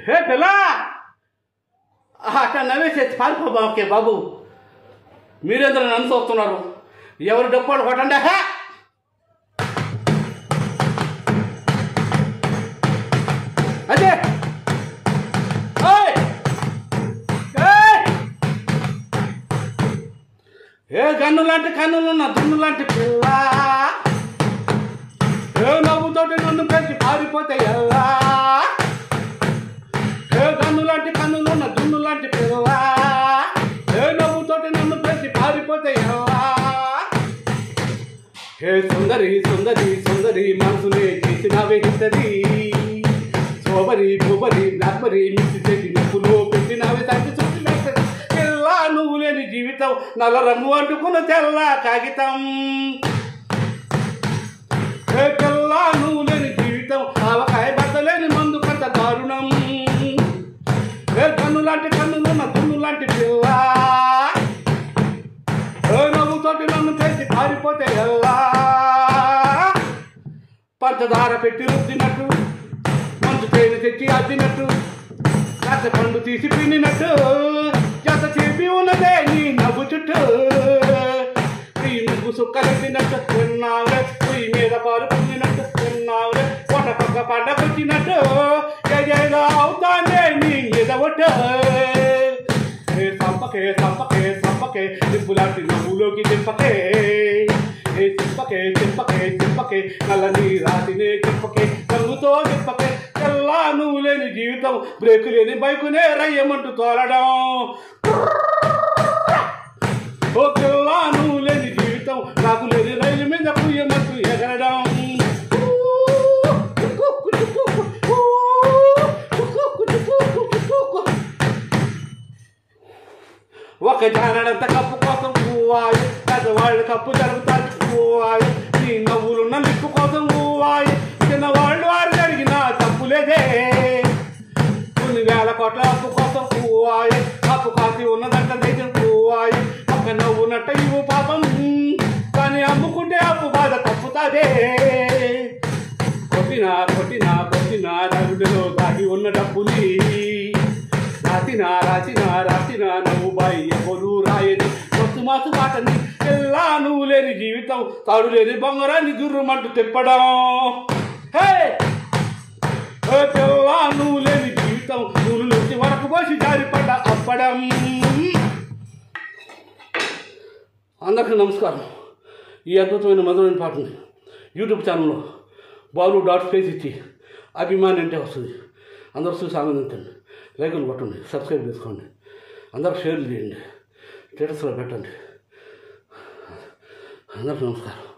హే పిల్ల అట్లా నవ్వేసేసి పారిపోబాకే బాబు. మీరేందరూ నన్ను చూస్తున్నారు? ఎవరు డప్పాడు కొట్టండి. హే అదే ఏ గన్ను లాంటి కన్నులున్న దున్ను లాంటి పిల్ల, ఏ నవ్వుతోటి నన్ను పెంచి పారిపోతే ఎలా? ఏ గన్ను లాంటి కన్నులున్న దున్ను లాంటి పిల్ల, ఏ నవ్వుతోటి నన్ను పెంచి పారిపోతే ఎలా? ఏ సుందరి సుందరి సుందరి మనసునే చేసినవే హిందరి, సోబరి బొబరి బ్లాక్బరి మిక్సి చేసి నిప్పులో పెట్టినవి తగ్గి చూసినట్టు పిల్ల. నువ్వు లేని జీవితం నల్ల రంగు అంటుకున్న తెల్ల కాగితం. ఏ పిల్ల నువ్వు లేని జీవితం ఆవకాయ బద్దలేని మందు కంట దారుణం. ఏ కన్ను లాంటి కన్నులున్న దున్ను లాంటి పిల్ల, ఏ నవ్వుతోటి నన్ను చేసి పారిపోతే ఎలా? పంచదార పెట్టి రుద్దినట్టు, మంచు తేనె తెచ్చి అద్దినట్టు, రస పండు తీసి పిండినట్టు, జత చేపి ఉన్నదే నీ నవ్వు చుట్టూ. నీ ముగ్గు సుక్కలెత్తినట్టు విన్నావులే, పొయ్యి మీద పాలు పొందినట్టు విన్నావులే, పొట్ట పక్క పండకొచ్చినట్టు ఏదో అవుతానే నీ మీద ఒట్టు. సంపకే సంపకే సంపకే దిప్పులాంటి నవ్వులోకి దింపకే, ఏ చింపకే చింపకే చింపకే నల్లని రాతినే చింపకే, రంగుతో దింపకే. తెల్లా నువ్వు లేని జీవితం బ్రేకు లేని బైకునే రయ్యమంటూ తోలడం. ఓ తెల్లా నువ్వు లేని జీవితం నాకు లేని రైలు మీద పుయ్యమంటూ ఎగరడం. ఒక జానడంత కప్పు కోసం ఊవాయి, పెద్దవాళ్ళు కప్పు జరుగుతారు ఊవాయి, నీ నవ్వులున్న లిప్పు కోసం ఊవాయి, చిన్నవాళ్ళు వారు జరిగిన తప్పులేదే. కొన్ని వేల కోట్ల అప్పు కోసం ఊవాయి, అప్పు కాసి ఉన్నదంట దేశం ఊవాయి, ఒక నవ్వునట్ట ఇవ్వు పాపం, కానీ అమ్ముకుంటే అప్పు బాధ తప్పుతాదే. కొట్టినా కొట్టినా కొట్టినా నలుగులో దాగి ఉన్న డబ్బుని, రాసినా రాసినా రాసినా నువ్వు బాయి ఎవరు రాయని మస్తు మాసు పాటని. ఎలా నువ్వు లేని జీవితం తాడు లేని బొంగరాన్ని గుర్రమంటూ తిప్పడం. హే తెల్లా నువ్వు లేని జీవితం నువ్వు నుంచి వరకు పోసి జారిపడ్డ అప్పడం. అందరికీ నమస్కారం. ఈ అద్భుతమైన మధురమైన పాటని యూట్యూబ్ ఛానల్లో balu.space ఇచ్చి అభిమాని అంటే వస్తుంది. అందరూ చూసి ఆనందించండి, లైకులు కొట్టండి, సబ్స్క్రైబ్ చేసుకోండి, అందరూ షేర్ చేయండి, స్టేటస్లో పెట్టండి. అందరికీ నమస్కారం.